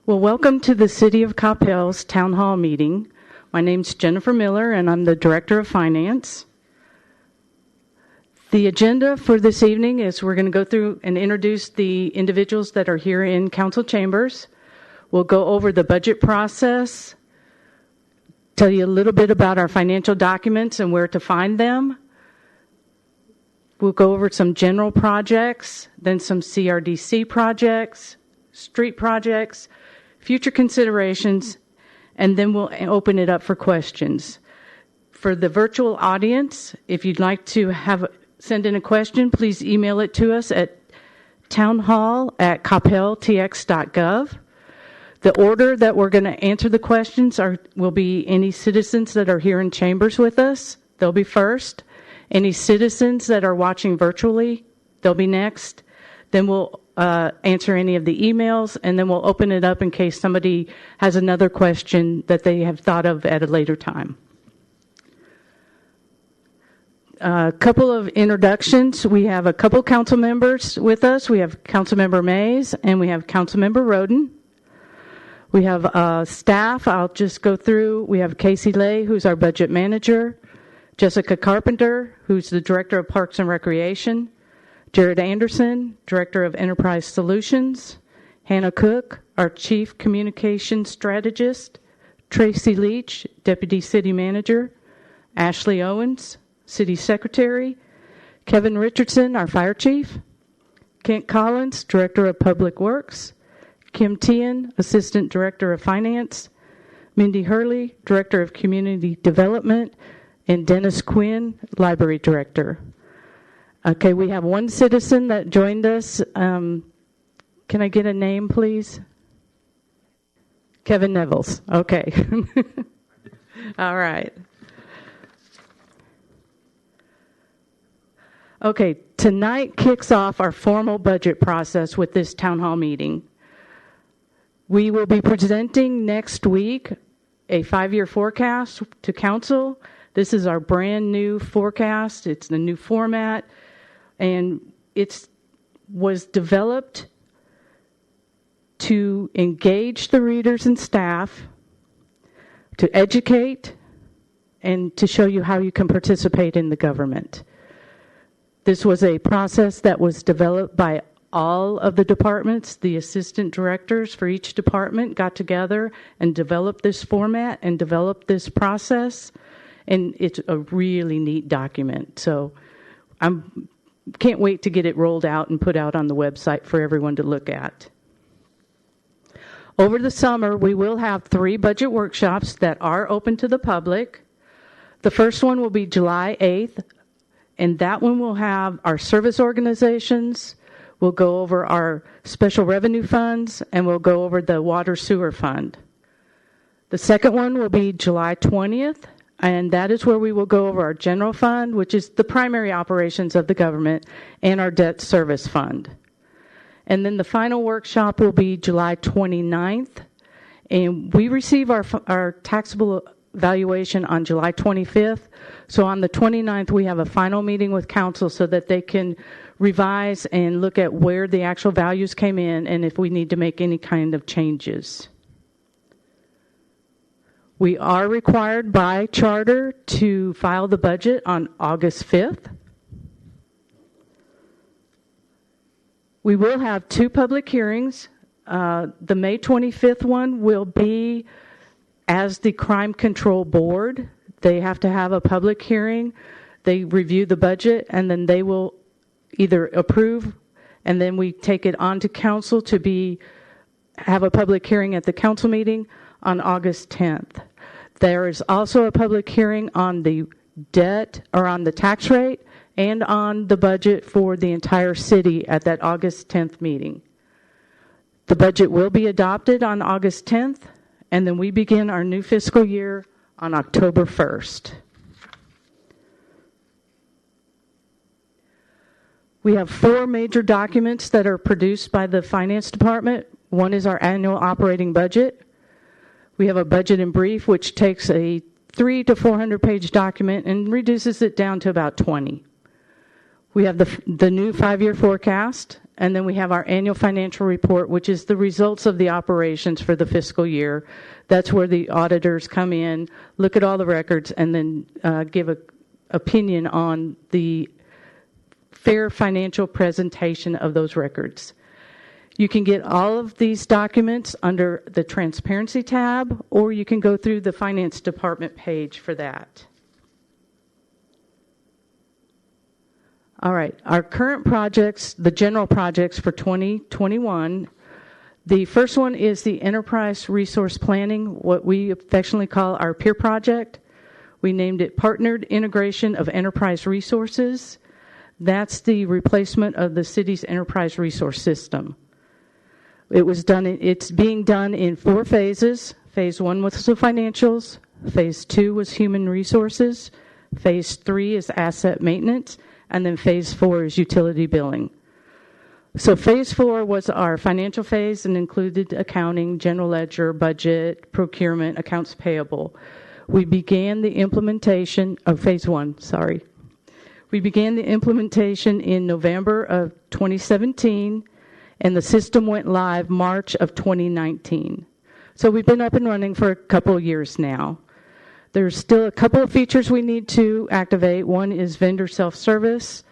Well, welcome to the City of Coppell's Town Hall meeting. My name's Jennifer Miller, and I'm the Director of Finance. The agenda for this evening is we're going to go through and introduce the individuals that are here in council chambers. We'll go over the budget process, tell you a little bit about our financial documents and where to find them. We'll go over some general projects, then some CRDC projects, street projects, future considerations, and then we'll open it up for questions. For the virtual audience, if you'd like to send in a question, please email it to us at townhall@coppelltx.gov. The order that we're going to answer the questions will be any citizens that are here in chambers with us. They'll be first. Any citizens that are watching virtually, they'll be next. Then we'll answer any of the emails, and then we'll open it up in case somebody has another question that they have thought of at a later time. A couple of introductions. We have a couple council members with us. We have Councilmember Mays and we have Councilmember Roden. We have staff. I'll just go through. We have Casey Lay, who's our budget manager, Jessica Carpenter, who's the Director of Parks and Recreation, Jared Anderson, Director of Enterprise Solutions, Hannah Cook, our Chief Communications Strategist, Tracy Leach, Deputy City Manager, Ashley Owens, City Secretary, Kevin Richardson, our Fire Chief, Kent Collins, Director of Public Works, Kim Tian, Assistant Director of Finance, Mindy Hurley, Director of Community Development, and Dennis Quinn, Library Director. Okay, we have one citizen that joined us. Can I get a name, please? Kevin Nevels. Okay. All right. Okay, tonight kicks off our formal budget process with this town hall meeting. We will be presenting next week a 5-year forecast to council. This is our brand new forecast. It's the new format, and it was developed to engage the readers and staff, to educate, and to show you how you can participate in the government. This was a process that was developed by all of the departments. The assistant directors for each department got together and developed this format and developed this process. And it's a really neat document. So I can't wait to get it rolled out and put out on the website for everyone to look at. Over the summer, we will have 3 budget workshops that are open to the public. The first one will be July 8th, and that one will have our service organizations. We'll go over our special revenue funds, and we'll go over the water sewer fund. The second one will be July 20th. And that is where we will go over our general fund, which is the primary operations of the government, and our debt service fund. And then the final workshop will be July 29th. And we receive our taxable valuation on July 25th. So on the 29th, we have a final meeting with council so that they can revise and look at where the actual values came in and if we need to make any kind of changes. We are required by charter to file the budget on August 5th. We will have 2 public hearings. The May 25th one will be as the Crime Control Board. They have to have a public hearing. They review the budget, and then they will either approve, and then we take it on to council to have a public hearing at the council meeting on August 10th. There is also a public hearing on the debt or on the tax rate and on the budget for the entire city at that August 10th meeting. The budget will be adopted on August 10th, and then we begin our new fiscal year on October 1st. We have 4 major documents that are produced by the finance department. One is our annual operating budget. We have a budget in brief, which takes a 300 to 400 page document and reduces it down to about 20. We have the new 5-year forecast, And then we have our annual financial report, which is the results of the operations for the fiscal year. That's where the auditors come in, look at all the records, and then give an opinion on the fair financial presentation of those records. You can get all of these documents under the Transparency tab, or you can go through the Finance Department page for that. All right, our current projects, the general projects for 2021, the first one is the Enterprise Resource Planning, what we affectionately call our PEER project. We named it Partnered Integration of Enterprise Resources. That's the replacement of the city's enterprise resource system. It's being done in 4 phases. Phase 1 was the financials. Phase 2 was human resources. Phase 3 is asset maintenance. And then phase 4 is utility billing. So phase 4 was our financial phase and included accounting, general ledger, budget, procurement, accounts payable. We began the implementation of phase 1, sorry. We began the implementation in November of 2017, and the system went live March of 2019. So we've been up and running for a couple of years now. There's still a couple of features we need to activate. One is vendor self-service,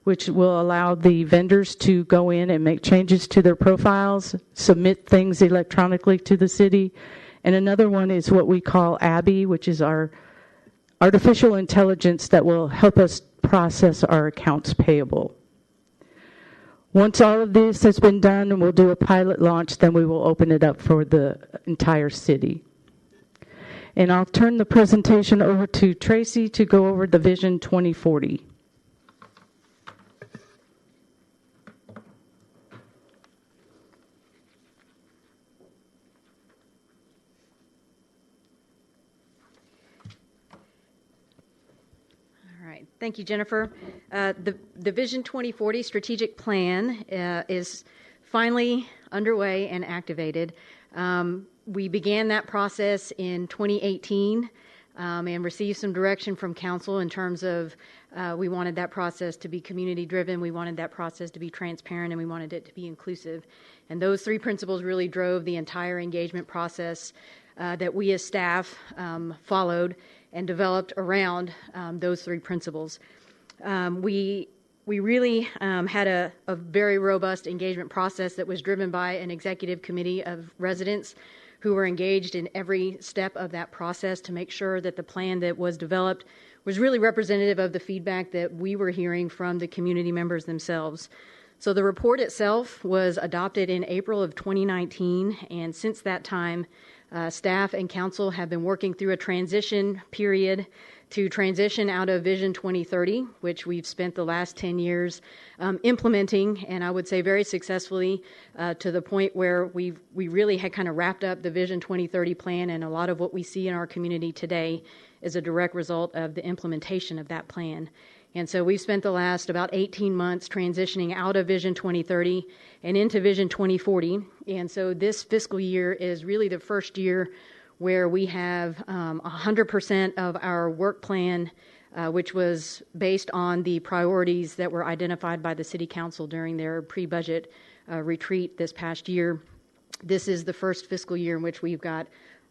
which will allow the vendors to go in and make changes to their profiles, submit things electronically to the city. And another one is what we call ABBY, which is our artificial intelligence that will help us process our accounts payable. Once all of this has been done and we'll do a pilot launch, then we will open it up for the entire city. And I'll turn the presentation over to Tracy to go over the Vision 2040. All right, thank you, Jennifer. The Vision 2040 strategic plan is finally underway and activated. We began that process in 2018 and received some direction from council in terms of we wanted that process to be community driven, we wanted that process to be transparent, and we wanted it to be inclusive. And those 3 principles really drove the entire engagement process that we as staff followed and developed around those 3 principles. We really had a very robust engagement process that was driven by an executive committee of residents who were engaged in every step of that process to make sure that the plan that was developed was really representative of the feedback that we were hearing from the community members themselves. So the report itself was adopted in April of 2019, and since that time, staff and council have been working through a transition period to transition out of Vision 2030, which we've spent the last 10 years implementing, and I would say very successfully to the point where we really had kind of wrapped up the Vision 2030 plan, and a lot of what we see in our community today is a direct result of the implementation of that plan. And so we've spent the last about 18 months transitioning out of Vision 2030 and into Vision 2040. And so this fiscal year is really the first year where we have 100% of our work plan, which was based on the priorities that were identified by the City Council during their pre-budget retreat this past year. This is the first fiscal year in which we've got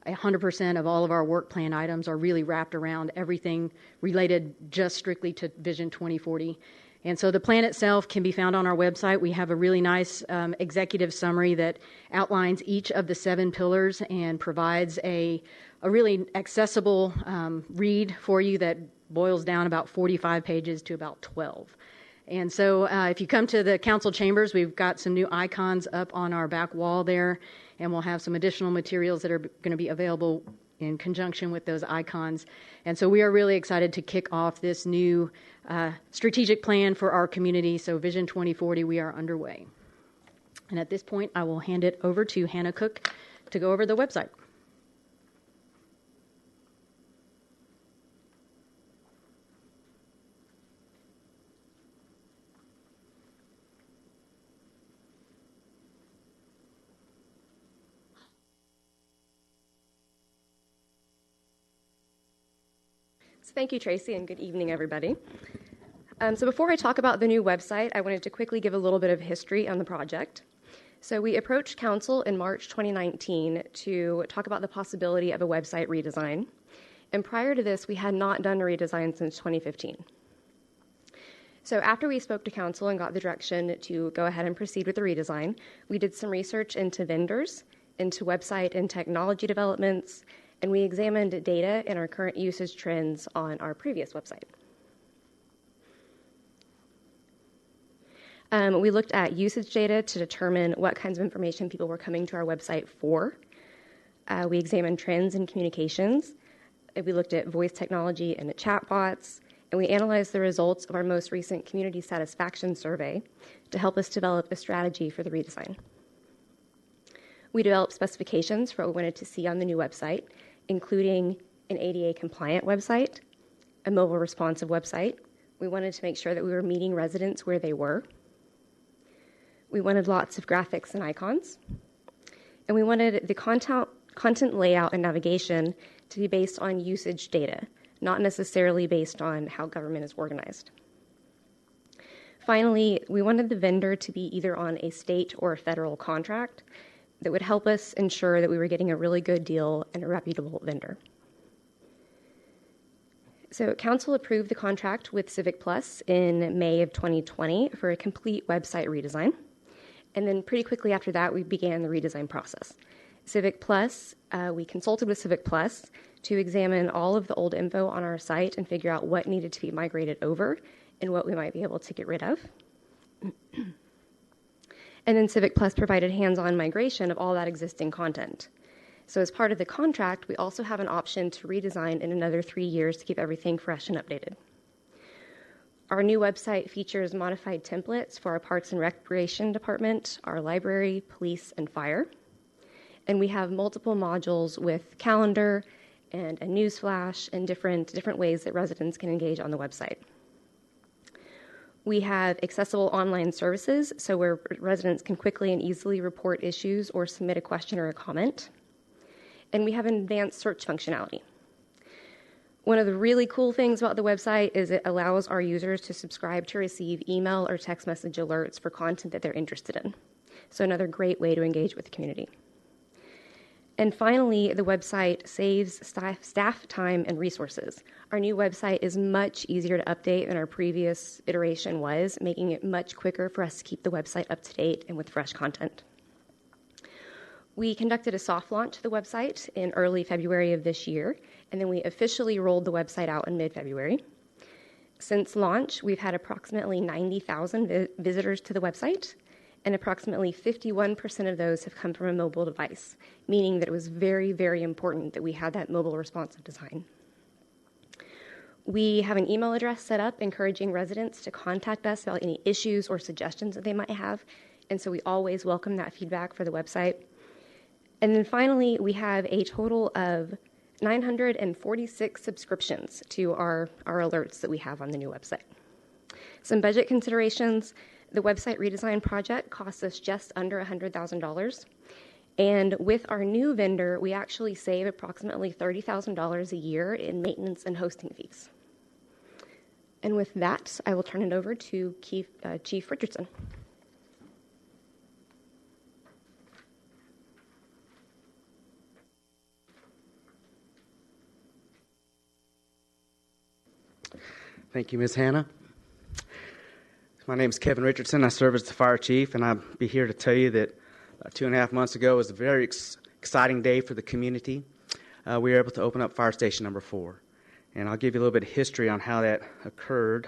100% of all of our work plan items are really wrapped around everything related just strictly to Vision 2040. And so the plan itself can be found on our website. We have a really nice executive summary that outlines each of the 7 pillars and provides a really accessible read for you that boils down about 45 pages to about 12. And so if you come to the council chambers, we've got some new icons up on our back wall there, and we'll have some additional materials that are going to be available in conjunction with those icons. And so we are really excited to kick off this new strategic plan for our community. So Vision 2040, we are underway. And at this point, I will hand it over to Hannah Cook to go over the website. So thank you, Tracy, and good evening, everybody. So before I talk about the new website, I wanted to quickly give a little bit of history on the project. So we approached Council in March 2019 to talk about the possibility of a website redesign. And prior to this, we had not done a redesign since 2015. So after we spoke to Council and got the direction to go ahead and proceed with the redesign, we did some research into vendors, into website and technology developments, and we examined data and our current usage trends on our previous website. We looked at usage data to determine what kinds of information people were coming to our website for. We examined trends in communications. We looked at voice technology and at chatbots, and we analyzed the results of our most recent community satisfaction survey to help us develop a strategy for the redesign. We developed specifications for what we wanted to see on the new website, including an ADA-compliant website, a mobile responsive website. We wanted to make sure that we were meeting residents where they were. We wanted lots of graphics and icons. And we wanted the content layout and navigation to be based on usage data, not necessarily based on how government is organized. Finally, we wanted the vendor to be either on a state or a federal contract that would help us ensure that we were getting a really good deal and a reputable vendor. So Council approved the contract with Civic Plus in May of 2020 for a complete website redesign. And then pretty quickly after that, we began the redesign process. Civic Plus, we consulted with Civic Plus to examine all of the old info on our site and figure out what needed to be migrated over and what we might be able to get rid of. And then Civic Plus provided hands-on migration of all that existing content. So as part of the contract, we also have an option to redesign in another 3 years to keep everything fresh and updated. Our new website features modified templates for our Parks and Recreation Department, our library, police, and fire. And we have multiple modules with calendar and a news flash and different ways that residents can engage on the website. We have accessible online services, so where residents can quickly and easily report issues or submit a question or a comment. And we have an advanced search functionality. One of the really cool things about the website is it allows our users to subscribe to receive email or text message alerts for content that they're interested in. So another great way to engage with the community. And finally, the website saves staff time and resources. Our new website is much easier to update than our previous iteration was, making it much quicker for us to keep the website up to date and with fresh content. We conducted a soft launch of the website in early February of this year, and then we officially rolled the website out in mid-February. Since launch, we've had approximately 90,000 visitors to the website, and approximately 51% of those have come from a mobile device, meaning that it was very, very important that we had that mobile responsive design. We have an email address set up encouraging residents to contact us about any issues or suggestions that they might have, and so we always welcome that feedback for the website. And then finally, we have a total of 946 subscriptions to our alerts that we have on the new website. Some budget considerations: the website redesign project costs us just under $100,000. And with our new vendor, we actually save approximately $30,000 a year in maintenance and hosting fees. And with that, I will turn it over to Chief Richardson. Thank you, Ms. Hannah. My name is Kevin Richardson. I serve as the fire chief, and I'll be here to tell you that 2.5 months ago was a very exciting day for the community. We were able to open up Fire Station number 4, and I'll give you a little bit of history on how that occurred.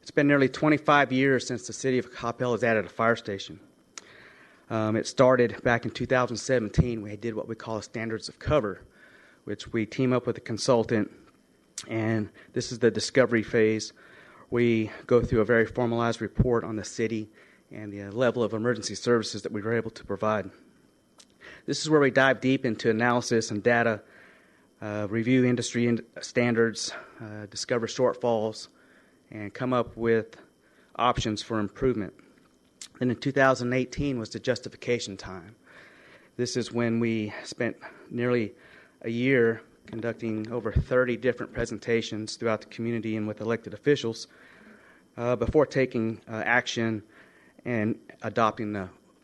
It's been nearly 25 years since the city of Coppell has added a fire station. It started back in 2017. We did what we call a standards of cover, which we team up with a consultant, and this is the discovery phase. We go through a very formalized report on the city and the level of emergency services that we were able to provide. This is where we dive deep into analysis and data, review industry standards, discover shortfalls, and come up with options for improvement. And in 2018 was the justification time. This is when we spent nearly a year conducting over 30 different presentations throughout the community and with elected officials before taking action and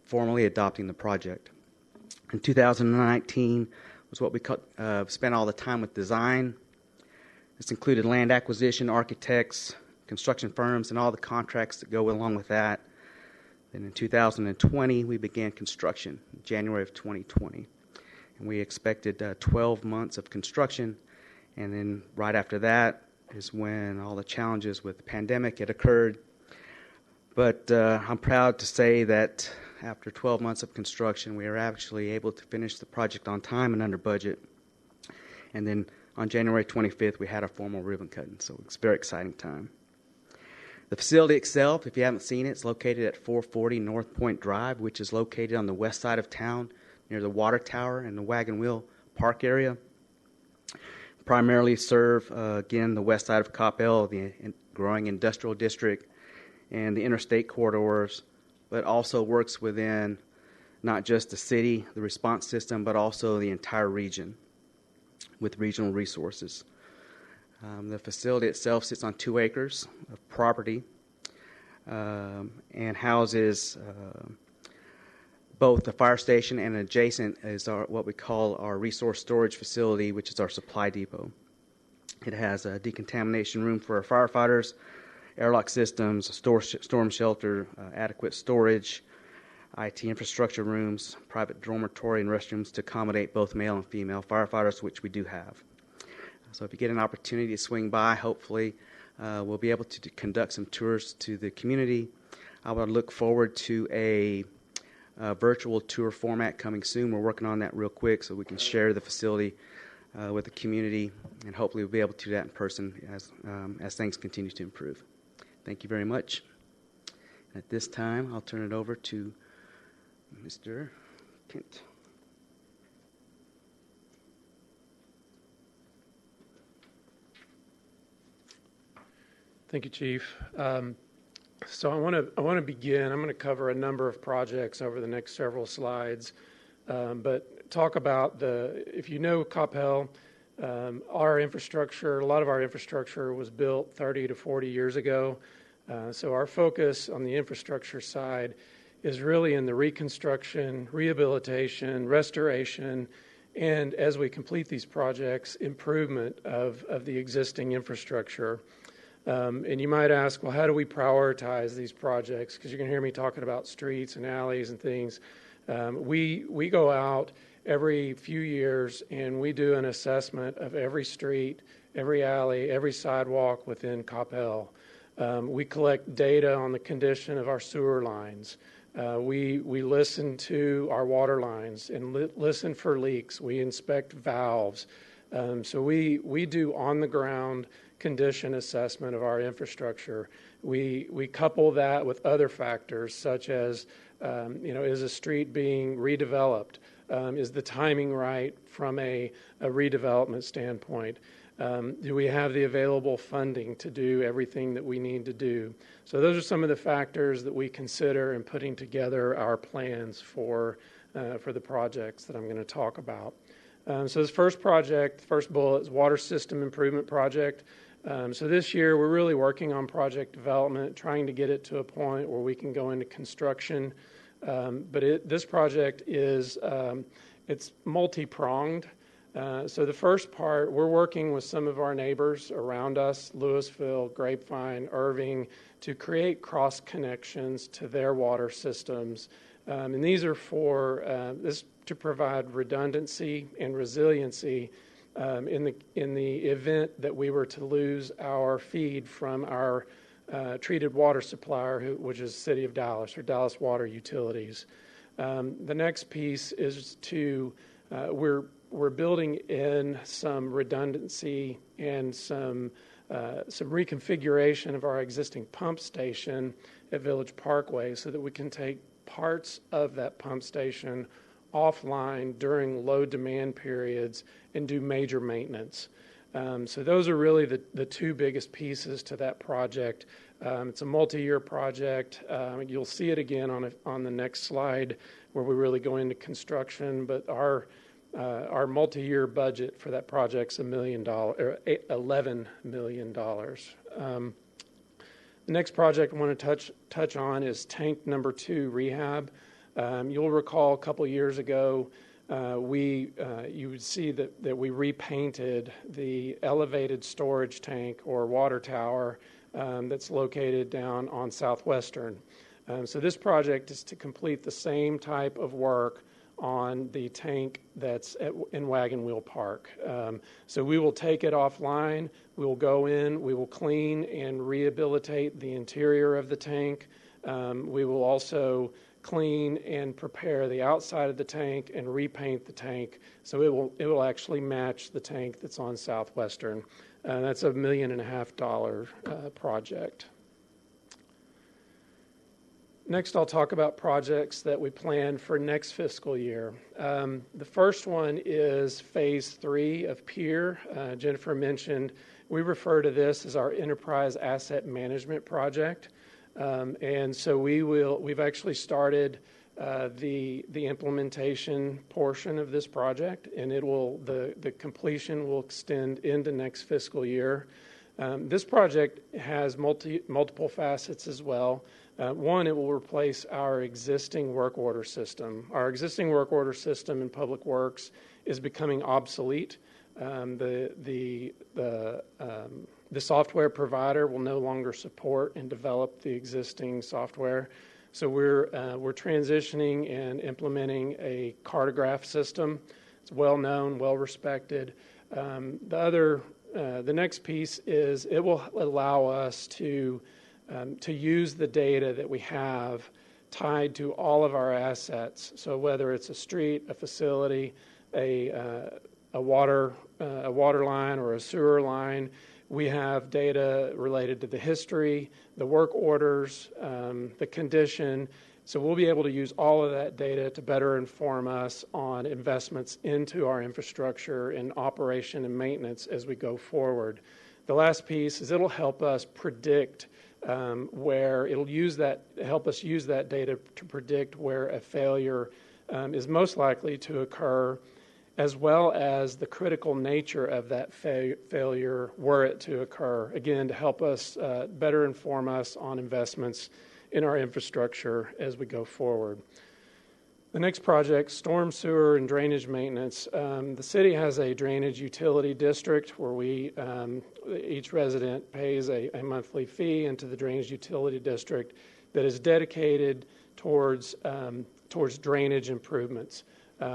formally adopting the project. In 2019 was what we spent all the time with design. This included land acquisition, architects, construction firms, and all the contracts that go along with that. Then in 2020, we began construction, January of 2020. And we expected 12 months of construction. And then right after that is when all the challenges with the pandemic had occurred. But I'm proud to say that after 12 months of construction, we were actually able to finish the project on time and under budget. And then on January 25th, we had our formal ribbon cutting, so it's a very exciting time. The facility itself, if you haven't seen it, it's located at 440 North Point Drive, which is located on the west side of town near the water tower and the Wagon Wheel Park area. Primarily serve, again, the west side of Coppell, the growing industrial district, and the interstate corridors, but also works within not just the city, the response system, but also the entire region with regional resources. The facility itself sits on 2 acres of property and houses both the fire station and adjacent is what we call our resource storage facility, which is our supply depot. It has a decontamination room for our firefighters, airlock systems, storm shelter, adequate storage, IT infrastructure rooms, private dormitory and restrooms to accommodate both male and female firefighters, which we do have. So if you get an opportunity to swing by, hopefully we'll be able to conduct some tours to the community. I would look forward to a virtual tour format coming soon. We're working on that real quick so we can share the facility with the community, and hopefully we'll be able to do that in person as things continue to improve. Thank you very much. At this time, I'll turn it over to Mr. Kent. Thank you, Chief. So I want to begin. I'm going to cover a number of projects over the next several slides, but talk about if you know Coppell, our infrastructure, a lot of our infrastructure was built 30 to 40 years ago. So our focus on the infrastructure side is really in the reconstruction, rehabilitation, restoration, and as we complete these projects, improvement of the existing infrastructure. And you might ask, well, how do we prioritize these projects? Because you're going to hear me talking about streets and alleys and things. We go out every few years and we do an assessment of every street, every alley, every sidewalk within Coppell. We collect data on the condition of our sewer lines. We listen to our water lines and listen for leaks. We inspect valves. So we do on-the-ground condition assessment of our infrastructure. We couple that with other factors such as, is a street being redeveloped? Is the timing right from a redevelopment standpoint? Do we have the available funding to do everything that we need to do? So those are some of the factors that we consider in putting together our plans for the projects that I'm going to talk about. So this first project, first bullet, is Water System Improvement Project. So this year we're really working on project development, trying to get it to a point where we can go into construction. But this project is it's multi-pronged. So the first part, we're working with some of our neighbors around us, Louisville, Grapevine, Irving, to create cross connections to their water systems. And these are for this to provide redundancy and resiliency in the event that we were to lose our feed from our treated water supplier, which is the City of Dallas or Dallas Water Utilities. The next piece is we're building in some redundancy and some reconfiguration of our existing pump station at Village Parkway so that we can take parts of that pump station offline during low demand periods and do major maintenance. So those are really the two biggest pieces to that project. It's a multi-year project. You'll see it again on the next slide where we really go into construction, but our multi-year budget for that project's $11 million. The next project I want to touch on is tank number 2 rehab. You'll recall a couple years ago, you would see that we repainted the elevated storage tank or water tower that's located down on Southwestern. So this project is to complete the same type of work on the tank that's in Wagon Wheel Park. So we will take it offline, we will go in, we will clean and rehabilitate the interior of the tank. We will also clean and prepare the outside of the tank and repaint the tank so it will actually match the tank that's on Southwestern. That's a $1.5 million project. Next, I'll talk about projects that we plan for next fiscal year. The first one is Phase 3 of Pier. Jennifer mentioned we refer to this as our Enterprise Asset Management Project. And so we've actually started the implementation portion of this project, and the completion will extend into next fiscal year. This project has multiple facets as well. One, it will replace our existing work order system. Our existing work order system in Public Works is becoming obsolete. The software provider will no longer support and develop the existing software. So we're transitioning and implementing a cartograph system. It's well known, well respected. The next piece is it will allow us to use the data that we have tied to all of our assets. So whether it's a street, a facility, a water line, or a sewer line, we have data related to the history, the work orders, the condition. So we'll be able to use all of that data to better inform us on investments into our infrastructure and operation and maintenance as we go forward. The last piece is it'll help us predict where help us use that data to predict where a failure is most likely to occur, as well as the critical nature of that failure were it to occur. Again, to help us better inform us on investments in our infrastructure as we go forward. The next project, storm sewer and drainage maintenance. The city has a drainage utility district where each resident pays a monthly fee into the drainage utility district that is dedicated towards drainage improvements.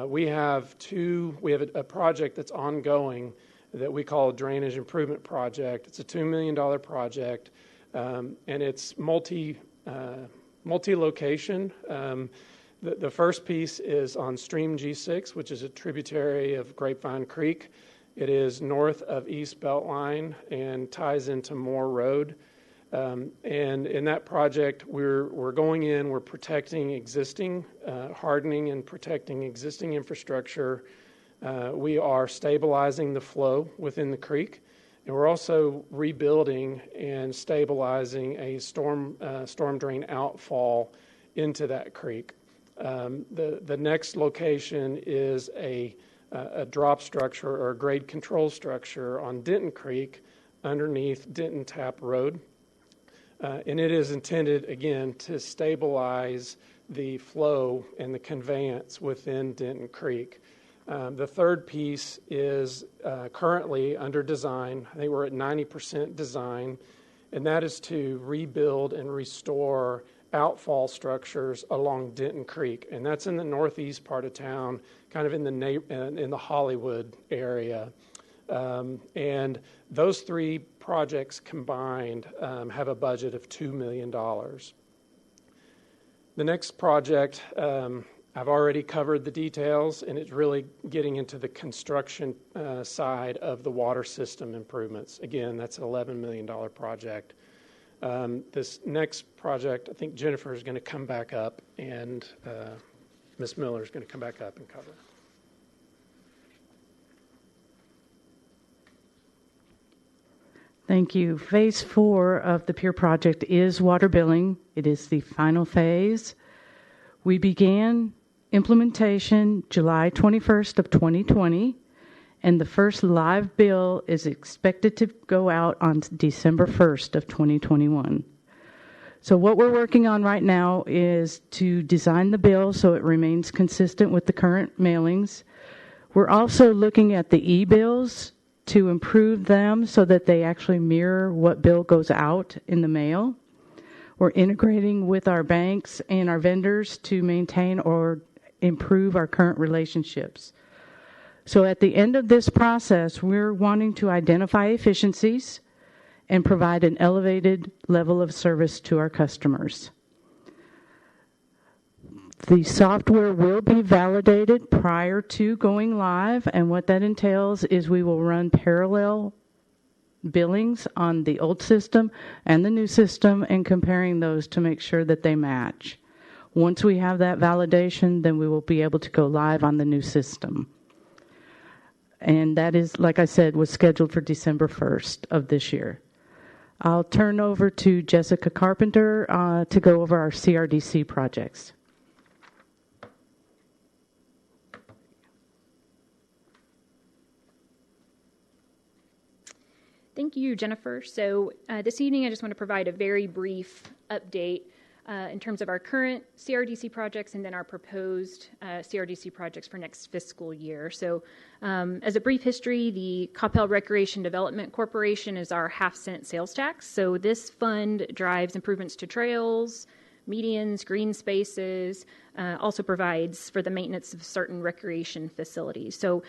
We have a project that's ongoing that we call a drainage improvement project. It's a $2 million project, and it's multi-location. The first piece is on Stream G6, which is a tributary of Grapevine Creek. It is north of East Beltline and ties into Moore Road. And in that project, we're going in, we're protecting existing, hardening and protecting existing infrastructure. We are stabilizing the flow within the creek, and we're also rebuilding and stabilizing a storm drain outfall into that creek. The next location is a drop structure or a grade control structure on Denton Creek underneath Denton Tap Road. And it is intended, again, to stabilize the flow and the conveyance within Denton Creek. The third piece is currently under design. I think we're at 90% design, and that is to rebuild and restore outfall structures along Denton Creek, and that's in the northeast part of town, kind of in the Hollywood area. And those three projects combined have a budget of $2 million. The next project, I've already covered the details, and it's really getting into the construction side of the water system improvements. Again, that's an $11 million project. This next project, I think Jennifer is going to come back up, and Ms. Miller is going to come back up and cover. Thank you. Phase 4 of the Pier project is water billing. It is the final phase. We began implementation July 21st of 2020, and the first live bill is expected to go out on December 1st of 2021. So what we're working on right now is to design the bill so it remains consistent with the current mailings. We're also looking at the e-bills to improve them so that they actually mirror what bill goes out in the mail. We're integrating with our banks and our vendors to maintain or improve our current relationships. So at the end of this process, we're wanting to identify efficiencies and provide an elevated level of service to our customers. The software will be validated prior to going live, and what that entails is we will run parallel billings on the old system and the new system and comparing those to make sure that they match. Once we have that validation, then we will be able to go live on the new system. And that is, like I said, was scheduled for December 1st of this year. I'll turn over to Jessica Carpenter to go over our CRDC projects. Thank you, Jennifer. So this evening, I just want to provide a very brief update in terms of our current CRDC projects and then our proposed CRDC projects for next fiscal year. So as a brief history, the Coppell Recreation Development Corporation is our half-cent sales tax. So this fund drives improvements to trails, medians, green spaces, also provides for the maintenance of certain recreation facilities. So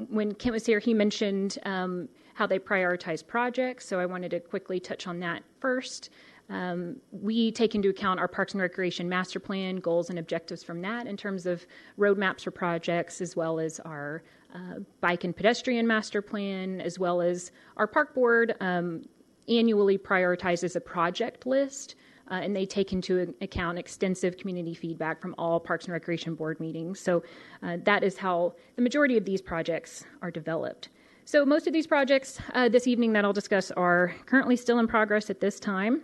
when Kent was here, he mentioned how they prioritize projects. So I wanted to quickly touch on that first. We take into account our Parks and Recreation Master Plan, goals and objectives from that in terms of roadmaps for projects, as well as our Bike and Pedestrian Master Plan, as well as our Park Board annually prioritizes a project list, and they take into account extensive community feedback from all Parks and Recreation Board meetings. So that is how the majority of these projects are developed. So most of these projects this evening that I'll discuss are currently still in progress at this time.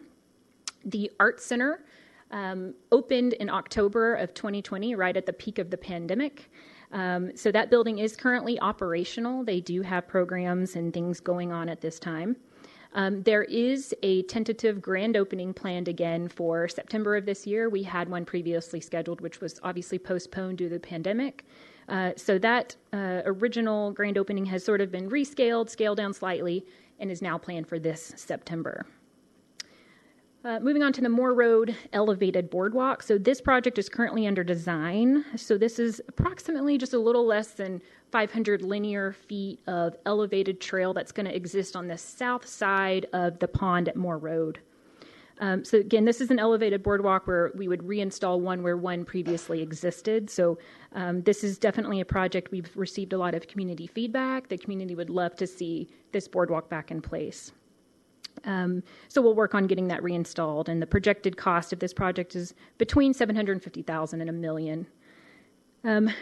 The Art Center opened in October of 2020, right at the peak of the pandemic. So that building is currently operational. They do have programs and things going on at this time. There is a tentative grand opening planned again for September of this year. We had one previously scheduled, which was obviously postponed due to the pandemic. So that original grand opening has sort of been rescaled, scaled down slightly, and is now planned for this September. Moving on to the Moore Road Elevated Boardwalk. So this project is currently under design. So this is approximately just a little less than 500 linear feet of elevated trail that's going to exist on the south side of the pond at Moore Road. So again, this is an elevated boardwalk where we would reinstall one where one previously existed. So this is definitely a project we've received a lot of community feedback. The community would love to see this boardwalk back in place. So we'll work on getting that reinstalled, and the projected cost of this project is between $750,000 and $1 million.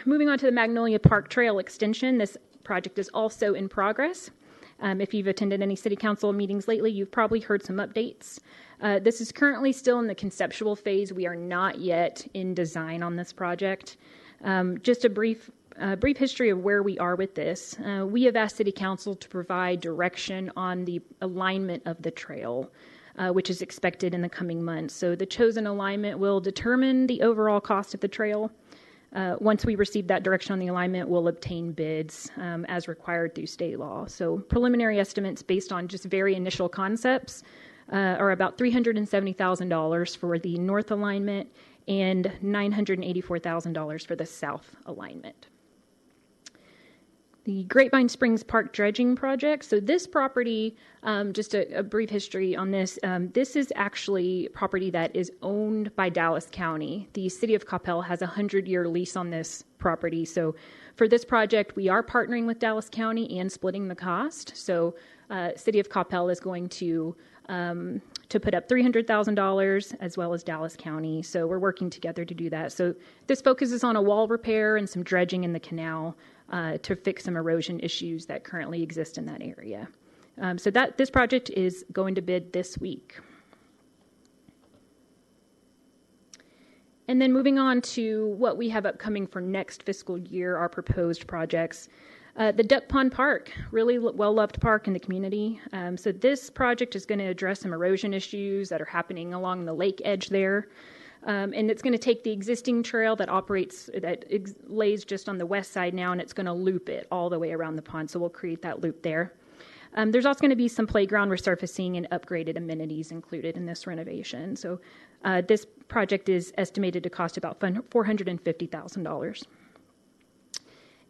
Moving on to the Magnolia Park Trail extension, this project is also in progress. If you've attended any city council meetings lately, you've probably heard some updates. This is currently still in the conceptual phase. We are not yet in design on this project. Just a brief history of where we are with this. We have asked City Council to provide direction on the alignment of the trail, which is expected in the coming months. So the chosen alignment will determine the overall cost of the trail. Once we receive that direction on the alignment, we'll obtain bids as required through state law. So preliminary estimates based on just very initial concepts are about $370,000 for the north alignment and $984,000 for the south alignment. The Grapevine Springs Park Dredging Project. So this property, just a brief history on this, this is actually property that is owned by Dallas County. The city of Coppell has a 100-year lease on this property. So for this project, we are partnering with Dallas County and splitting the cost. So city of Coppell is going to put up $300,000 as well as Dallas County. So we're working together to do that. So this focuses on a wall repair and some dredging in the canal to fix some erosion issues that currently exist in that area. So this project is going to bid this week. And then moving on to what we have upcoming for next fiscal year, our proposed projects. The Duck Pond Park, really well-loved park in the community. So this project is going to address some erosion issues that are happening along the lake edge there. And it's going to take the existing trail that lays just on the west side now, and it's going to loop it all the way around the pond. So we'll create that loop there. There's also going to be some playground resurfacing and upgraded amenities included in this renovation. So this project is estimated to cost about $450,000.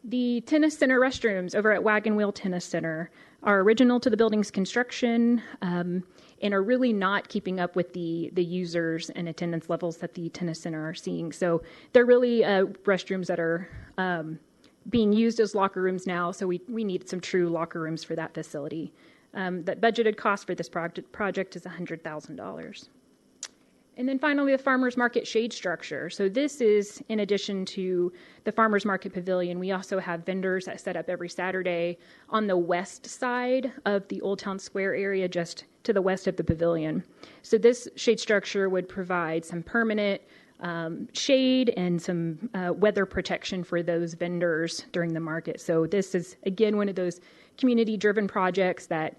The tennis center restrooms over at Wagon Wheel Tennis Center are original to the building's construction and are really not keeping up with the users and attendance levels that the tennis center are seeing. So they're really restrooms that are being used as locker rooms now, so we need some true locker rooms for that facility. The budgeted cost for this project is $100,000. And then finally, the farmers market shade structure. So this is in addition to the farmers market pavilion. We also have vendors that set up every Saturday on the west side of the Old Town Square area, just to the west of the pavilion. So this shade structure would provide some permanent shade and some weather protection for those vendors during the market. So this is, again, one of those community-driven projects that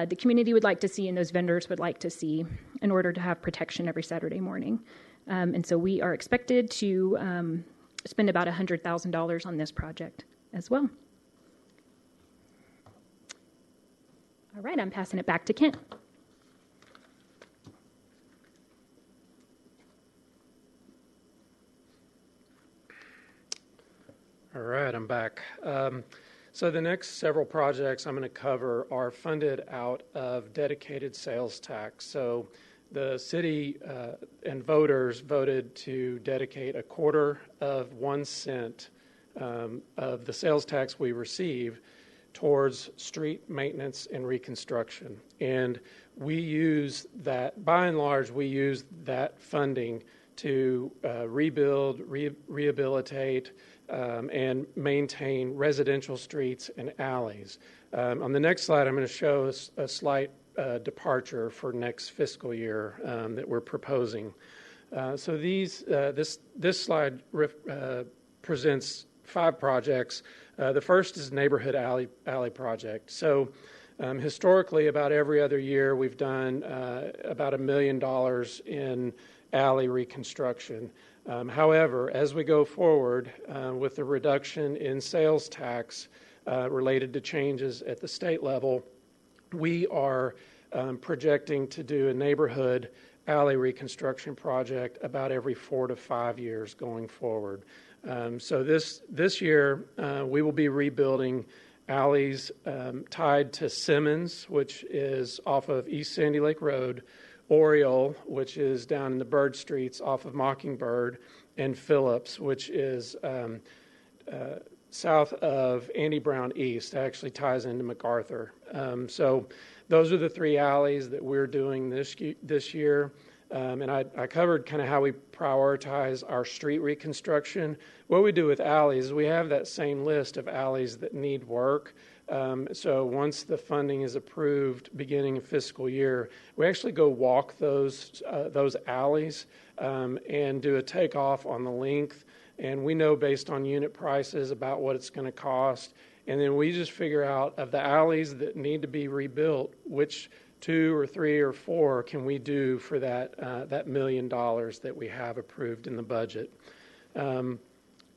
the community would like to see and those vendors would like to see in order to have protection every Saturday morning. And so we are expected to spend about $100,000 on this project as well. All right, I'm passing it back to Kent. All right, I'm back. So the next several projects I'm going to cover are funded out of dedicated sales tax. So the city and voters voted to dedicate 1/4 cent of the sales tax we receive towards street maintenance and reconstruction. And we use that, by and large, we use that funding to rebuild, rehabilitate, and maintain residential streets and alleys. On the next slide, I'm going to show a slight departure for next fiscal year that we're proposing. So this slide presents 5 projects. The first is neighborhood alley project. So historically, about every other year, we've done about $1 million in alley reconstruction. However, as we go forward with the reduction in sales tax related to changes at the state level, we are projecting to do a neighborhood alley reconstruction project about every 4 to 5 years going forward. So this year, we will be rebuilding alleys tied to Simmons, which is off of East Sandy Lake Road, Oriole, which is down in the Bird Streets off of Mockingbird, and Phillips, which is south of Andy Brown East, actually ties into MacArthur. So those are the 3 alleys that we're doing this year. And I covered kind of how we prioritize our street reconstruction. What we do with alleys is we have that same list of alleys that need work. So once the funding is approved beginning of fiscal year, we actually go walk those alleys and do a takeoff on the length. And we know based on unit prices about what it's going to cost. And then we just figure out of the alleys that need to be rebuilt, which 2 or 3 or 4 can we do for that $1 million that we have approved in the budget. The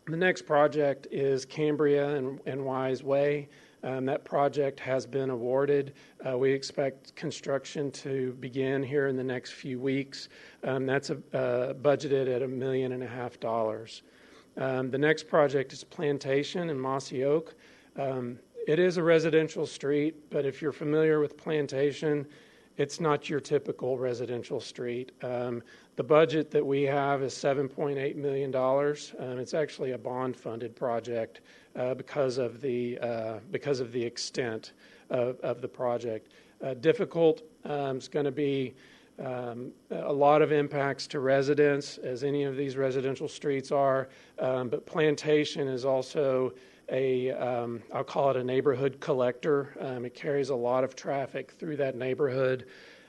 next project is Cambria and Wise Way. That project has been awarded. We expect construction to begin here in the next few weeks. That's budgeted at $1.5 million. The next project is Plantation and Mossy Oak. It is a residential street, but if you're familiar with Plantation, it's not your typical residential street. The budget that we have is $7.8 million. It's actually a bond-funded project because of the extent of the project. Difficult is going to be a lot of impacts to residents, as any of these residential streets are. But Plantation is also I'll call it a neighborhood collector. It carries a lot of traffic through that neighborhood.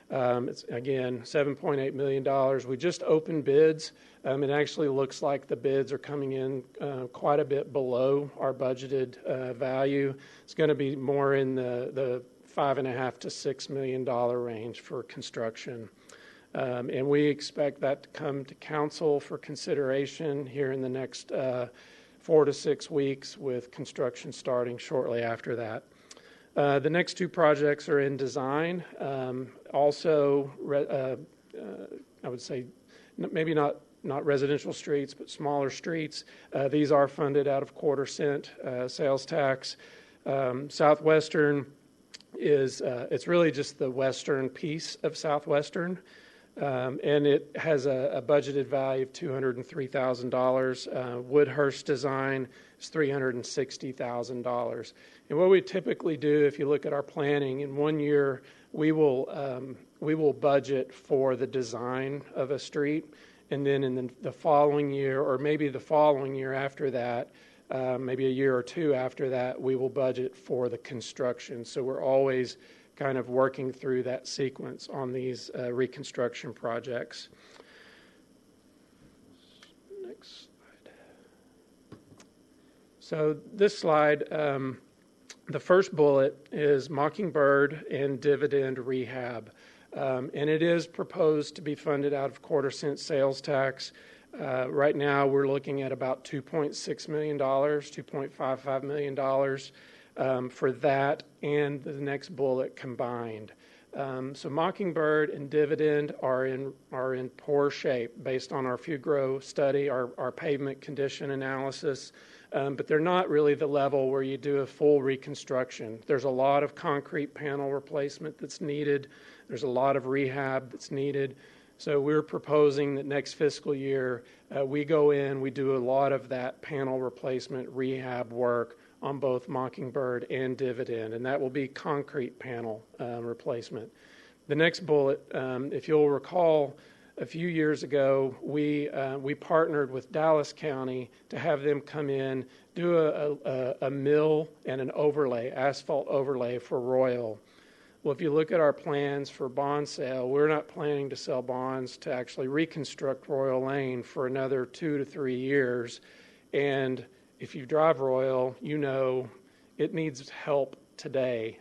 It's, again, $7.8 million. We just opened bids. It actually looks like the bids are coming in quite a bit below our budgeted value. It's going to be more in the $5.5 to $6 million range for construction. And we expect that to come to council for consideration here in the next 4 to 6 weeks, with construction starting shortly after that. The next two projects are in design. Also, I would say maybe not residential streets, but smaller streets. These are funded out of quarter-cent sales tax. Southwestern is it's really just the western piece of Southwestern. And it has a budgeted value of $203,000. Woodhurst design is $360,000. And what we typically do, if you look at our planning, in 1 year we will budget for the design of a street, and then in the following year, or maybe the following year after that, maybe a year or two after that, we will budget for the construction. So we're always kind of working through that sequence on these reconstruction projects. Next slide. So this slide, the first bullet is Mockingbird and Dividend Rehab. And it is proposed to be funded out of quarter-cent sales tax. Right now we're looking at about $2.6 million, $2.55 million. For that and the next bullet combined. So Mockingbird and Dividend are in poor shape based on our Fugro study, our pavement condition analysis, but they're not really the level where you do a full reconstruction. There's a lot of concrete panel replacement that's needed. There's a lot of rehab that's needed. So we're proposing that next fiscal year we go in, we do a lot of that panel replacement rehab work on both Mockingbird and Dividend, and that will be concrete panel replacement. The next bullet, if you'll recall, a few years ago, we partnered with Dallas County to have them come in, do a mill and an overlay, asphalt overlay for Royal. Well, if you look at our plans for bond sale, we're not planning to sell bonds to actually reconstruct Royal Lane for another 2 to 3 years, and if you drive Royal, you know it needs help today.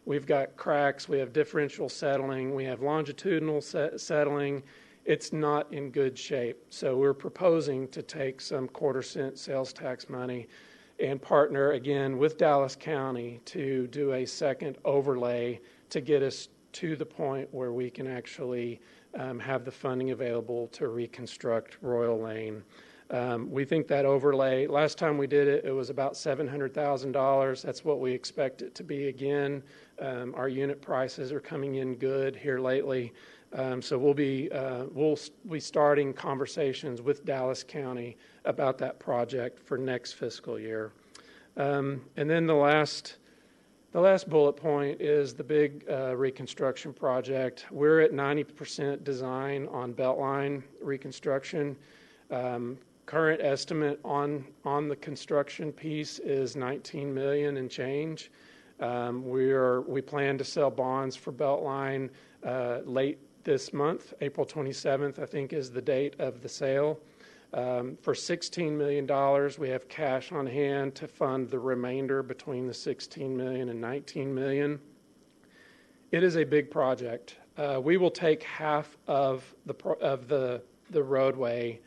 We've got cracks, we have differential settling, we have longitudinal settling. It's not in good shape. So we're proposing to take some quarter-cent sales tax money and partner again with Dallas County to do a second overlay to get us to the point where we can actually have the funding available to reconstruct Royal Lane. We think that overlay, last time we did it, it was about $700,000. That's what we expect it to be again. Our unit prices are coming in good here lately. So we'll be starting conversations with Dallas County about that project for next fiscal year. And then the last bullet point is the big reconstruction project. We're at 90% design on Beltline reconstruction. Current estimate on the construction piece is $19 million and change. We plan to sell bonds for Beltline late this month. April 27th, I think, is the date of the sale. For $16 million, we have cash on hand to fund the remainder between the $16 million and $19 million. It is a big project. We will take half of the roadway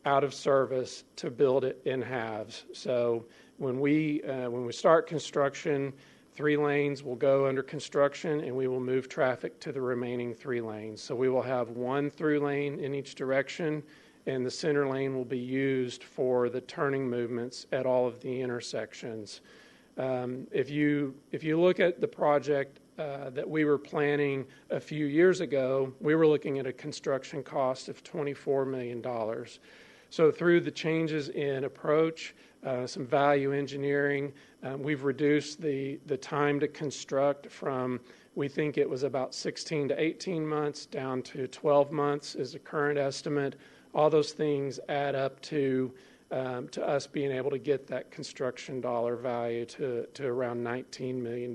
out of service to build it in halves. So when we start construction, 3 lanes will go under construction, and we will move traffic to the remaining 3 lanes. So we will have 1 through lane in each direction, and the center lane will be used for the turning movements at all of the intersections. If you look at the project that we were planning a few years ago, we were looking at a construction cost of $24 million. So through the changes in approach, some value engineering, we've reduced the time to construct from, we think it was about 16 to 18 months down to 12 months is the current estimate. All those things add up to us being able to get that construction dollar value to around $19 million.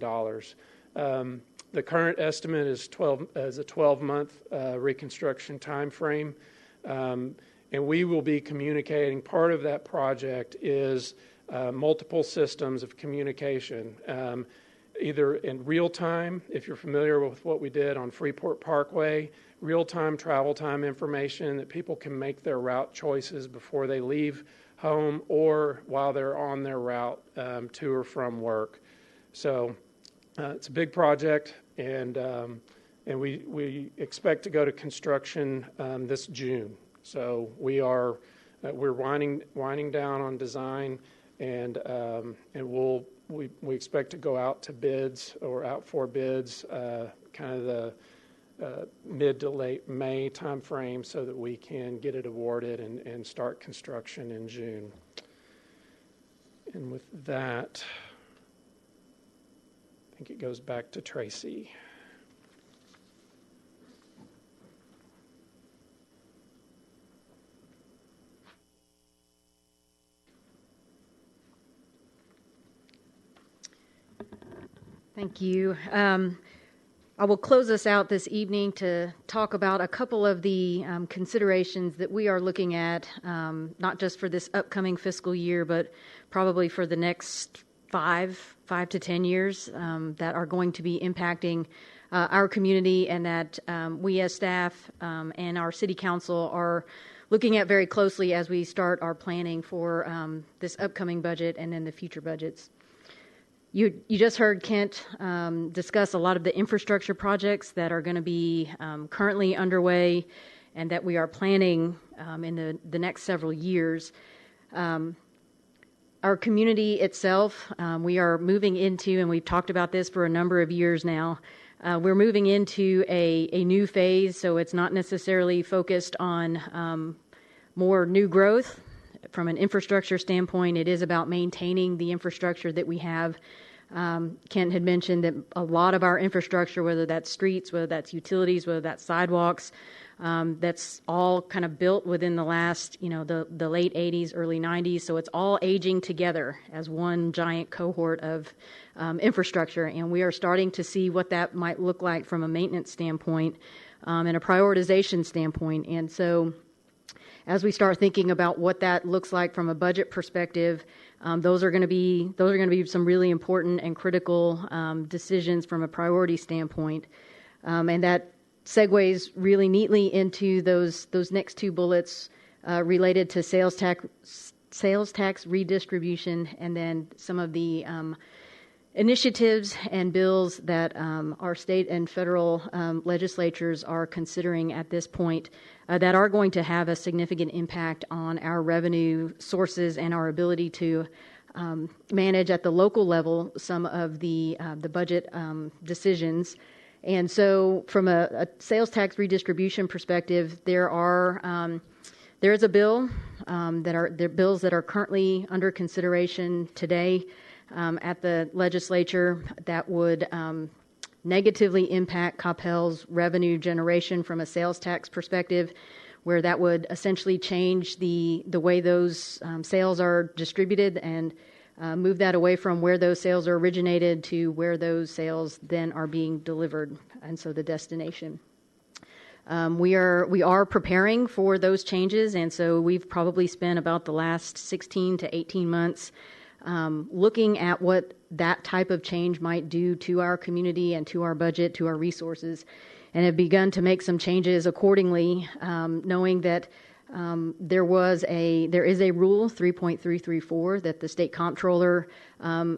The current estimate is a 12-month reconstruction time frame, and we will be communicating. Part of that project is multiple systems of communication, either in real time, if you're familiar with what we did on Freeport Parkway, real-time travel time information that people can make their route choices before they leave home or while they're on their route to or from work. So it's a big project, and we expect to go to construction this June. So we're winding down on design, and we expect to go out to bids or out for bids kind of the mid to late May timeframe so that we can get it awarded and start construction in June. And with that, I think it goes back to Tracy. Thank you. I will close us out this evening to talk about a couple of the considerations that we are looking at, not just for this upcoming fiscal year, but probably for the next 5 to 10 years that are going to be impacting our community, and that we as staff and our city council are looking at very closely as we start our planning for this upcoming budget and then the future budgets. You just heard Kent discuss a lot of the infrastructure projects that are going to be currently underway and that we are planning in the next several years. Our community itself, we are moving into, and we've talked about this for a number of years now, we're moving into a new phase, so it's not necessarily focused on more new growth. From an infrastructure standpoint, it is about maintaining the infrastructure that we have. Kent had mentioned that a lot of our infrastructure, whether that's streets, whether that's utilities, whether that's sidewalks, that's all kind of built within the last, the late 80s, early 90s. So it's all aging together as one giant cohort of infrastructure. And we are starting to see what that might look like from a maintenance standpoint and a prioritization standpoint. And so as we start thinking about what that looks like from a budget perspective, those are going to be some really important and critical decisions from a priority standpoint, and that segues really neatly into those next two bullets related to sales tax redistribution, and then some of the initiatives and bills that our state and federal legislatures are considering at this point that are going to have a significant impact on our revenue sources and our ability to manage at the local level some of the budget decisions. And so from a sales tax redistribution perspective, there is a bill there are bills that are currently under consideration today at the legislature that would negatively impact Coppell's revenue generation from a sales tax perspective, where that would essentially change the way those sales are distributed and move that away from where those sales are originated to where those sales then are being delivered, and so the destination. We are preparing for those changes, and so we've probably spent about the last 16 to 18 months looking at what that type of change might do to our community and to our budget, to our resources, and have begun to make some changes accordingly, knowing that there is a rule 3.334 that the state comptroller,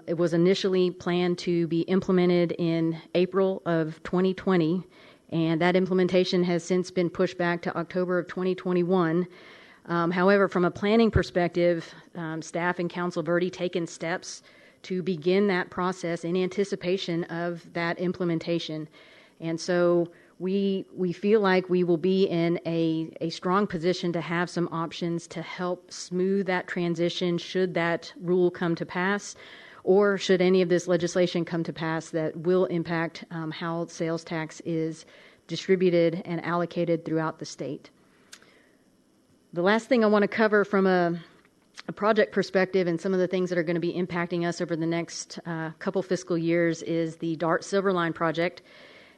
it was initially planned to be implemented in April of 2020, and that implementation has since been pushed back to October of 2021. However, from a planning perspective, staff and council have already taken steps to begin that process in anticipation of that implementation. And so we feel like we will be in a strong position to have some options to help smooth that transition should that rule come to pass, or should any of this legislation come to pass that will impact how sales tax is distributed and allocated throughout the state. The last thing I want to cover from a a project perspective and some of the things that are going to be impacting us over the next couple fiscal years is the DART Silver Line project.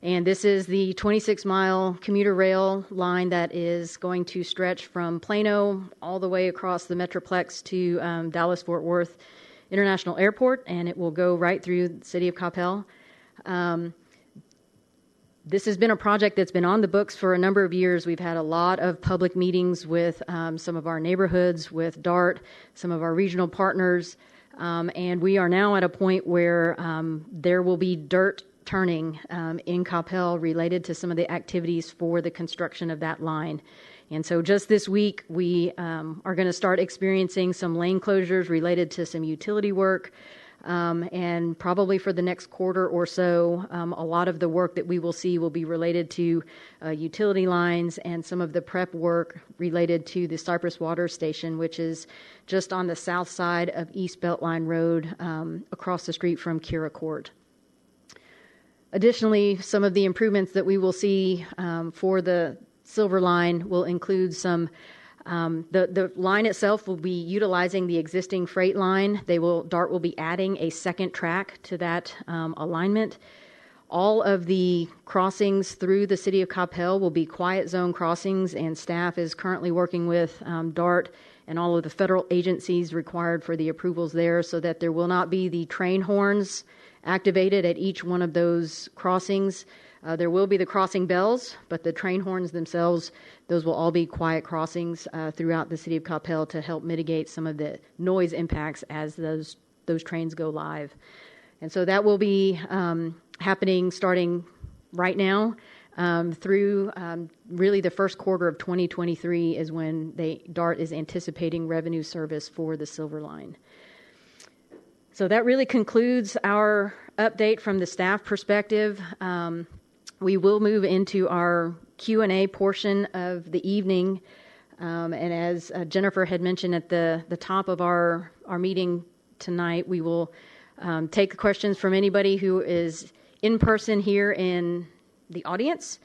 And this is the 26-mile commuter rail line that is going to stretch from Plano all the way across the Metroplex to Dallas-Fort Worth International Airport, and it will go right through the city of Coppell. This has been a project that's been on the books for a number of years. We've had a lot of public meetings with some of our neighborhoods, with DART, some of our regional partners, and we are now at a point where there will be dirt turning in Coppell related to some of the activities for the construction of that line. And so just this week, we are going to start experiencing some lane closures related to some utility work. And probably for the next quarter or so, a lot of the work that we will see will be related to utility lines and some of the prep work related to the Cypress Water Station, which is just on the south side of East Beltline Road across the street from Kira Court. Additionally, some of the improvements that we will see for the Silver Line will include some the line itself will be utilizing the existing freight line. DART will be adding a second track to that alignment. All of the crossings through the city of Coppell will be quiet zone crossings, and staff is currently working with DART and all of the federal agencies required for the approvals there, so that there will not be the train horns activated at each one of those crossings. There will be the crossing bells, but the train horns themselves, those will all be quiet crossings throughout the city of Coppell to help mitigate some of the noise impacts as those trains go live. And so that will be happening starting right now through really the first quarter of 2023 is when DART is anticipating revenue service for the Silver Line. So that really concludes our update from the staff perspective. We will move into our Q&A portion of the evening. And as Jennifer had mentioned at the top of our meeting tonight, we will take questions from anybody who is in person here in the audience.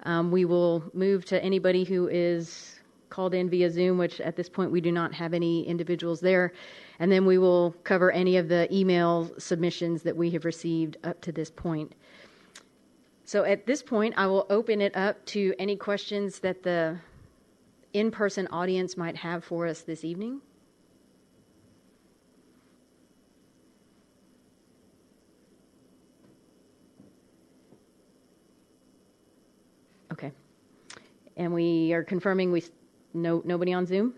We will move to anybody who is called in via Zoom, which at this point we do not have any individuals there. And then we will cover any of the email submissions that we have received up to this point. So at this point, I will open it up to any questions that the in-person audience might have for us this evening. Okay. And we are confirming nobody on Zoom?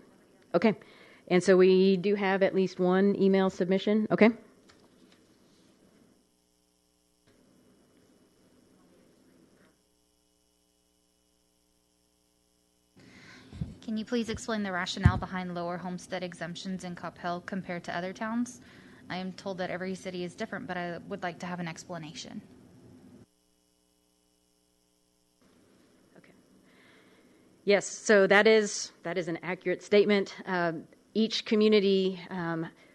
Okay. And so we do have at least one email submission. Okay. Can you please explain the rationale behind lower homestead exemptions in Coppell compared to other towns? I am told that every city is different, but I would like to have an explanation. Yes, so that is an accurate statement. Each community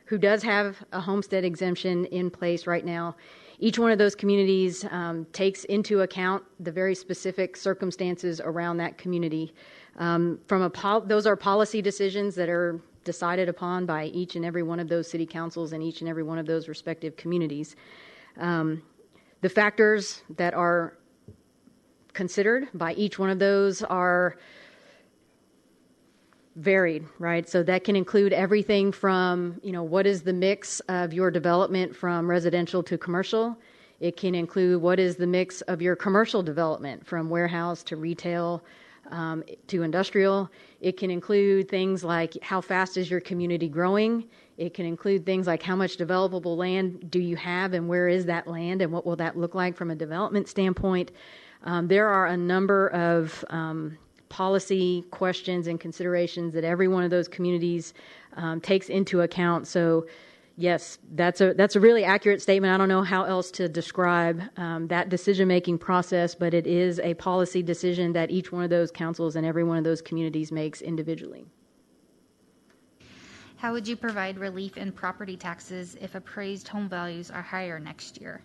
who does have a homestead exemption in place right now, each one of those communities takes into account the very specific circumstances around that community. Those are policy decisions that are decided upon by each and every one of those city councils and each and every one of those respective communities. The factors that are considered by each one of those are varied, right? So that can include everything from, what is the mix of your development from residential to commercial? It can include what is the mix of your commercial development from warehouse to retail to industrial. It can include things like how fast is your community growing? It can include things like how much developable land do you have and where is that land and what will that look like from a development standpoint? There are a number of policy questions and considerations that every one of those communities takes into account. So yes, that's a really accurate statement. I don't know how else to describe that decision-making process, but it is a policy decision that each one of those councils and every one of those communities makes individually. How would you provide relief in property taxes if appraised home values are higher next year?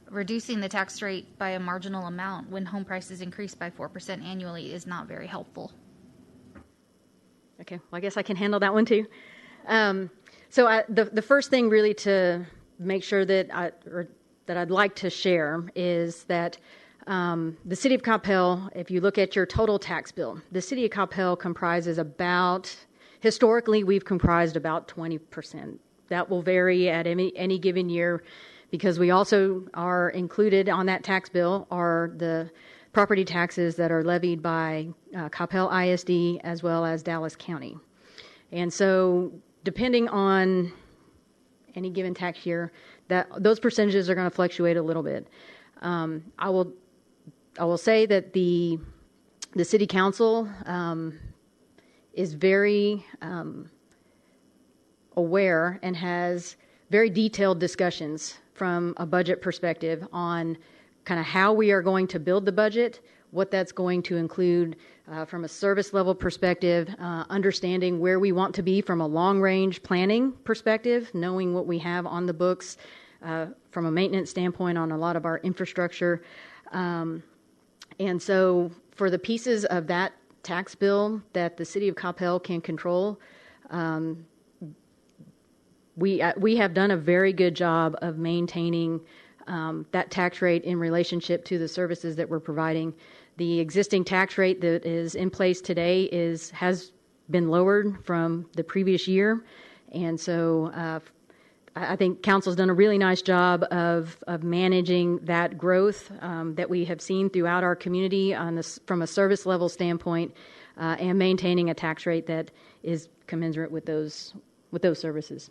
Reducing the tax rate by a marginal amount when home prices increase by 4% annually is not very helpful. Okay, well, I guess I can handle that one too. The first thing really to make sure that I'd like to share is that the City of Coppell, if you look at your total tax bill, the City of Coppell comprises historically we've comprised about 20%. That will vary at any given year because we also are included on that tax bill are the property taxes that are levied by Coppell ISD as well as Dallas County. And so depending on any given tax year, those percentages are going to fluctuate a little bit. I will say that the City Council is very aware and has very detailed discussions from a budget perspective on kind of how we are going to build the budget, what that's going to include from a service level perspective, understanding where we want to be from a long range planning perspective, knowing what we have on the books from a maintenance standpoint on a lot of our infrastructure. And so for the pieces of that tax bill that the City of Coppell can control, we have done a very good job of maintaining that tax rate in relationship to the services that we're providing. The existing tax rate that is in place today has been lowered from the previous year, and so I think Council's done a really nice job of managing that growth that we have seen throughout our community from a service level standpoint, and maintaining a tax rate that is commensurate with those services.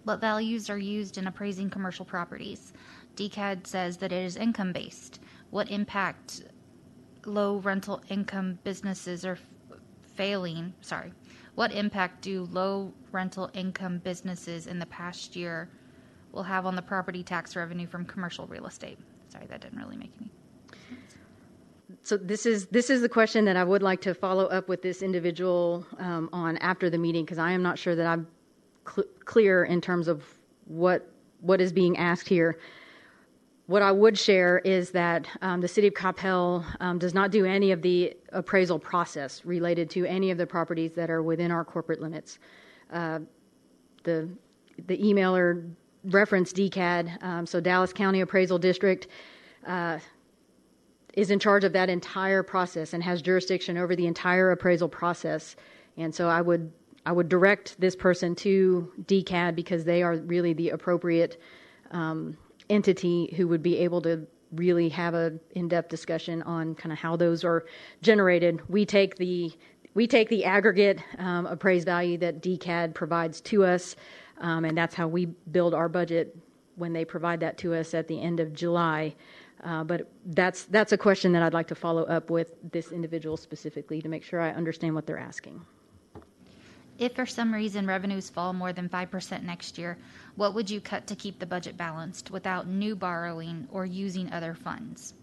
What values are used in appraising commercial properties? DCAD says that it is income-based. What impact low rental income businesses are failing? Sorry. What impact do low rental income businesses in the past year will have on the property tax revenue from commercial real estate? Sorry, that didn't really make any sense. So this is the question that I would like to follow up with this individual on after the meeting, because I am not sure that I'm clear in terms of what is being asked here. What I would share is that the City of Coppell does not do any of the appraisal process related to any of the properties that are within our corporate limits. The emailer referenced DCAD, so Dallas County Appraisal District is in charge of that entire process and has jurisdiction over the entire appraisal process. And so I would direct this person to DCAD because they are really the appropriate entity who would be able to really have a in-depth discussion on kind of how those are generated. We take the aggregate appraised value that DCAD provides to us, and that's how we build our budget when they provide that to us at the end of July. But that's a question that I'd like to follow up with this individual specifically to make sure I understand what they're asking. If for some reason revenues fall more than 5% next year, what would you cut to keep the budget balanced without new borrowing or using other funds?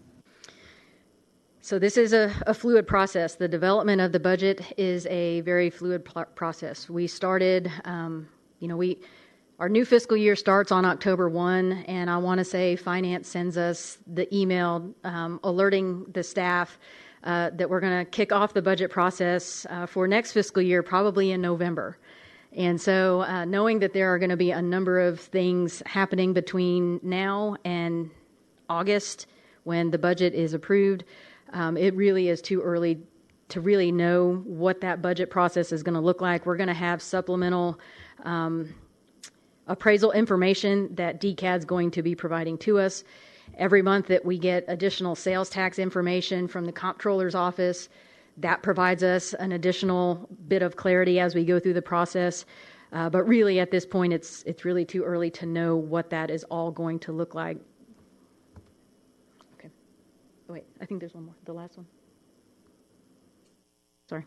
So this is a fluid process. The development of the budget is a very fluid process. We started, our new fiscal year starts on October 1, and I want to say Finance sends us the email alerting the staff that we're going to kick off the budget process for next fiscal year, probably in November. And so knowing that there are going to be a number of things happening between now and August when the budget is approved, it really is too early to really know what that budget process is going to look like. We're going to have supplemental appraisal information that DCAD's going to be providing to us. Every month that we get additional sales tax information from the comptroller's office, that provides us an additional bit of clarity as we go through the process. But really at this point, it's really too early to know what that is all going to look like. Okay. Oh, wait, I think there's one more. The last one. Sorry.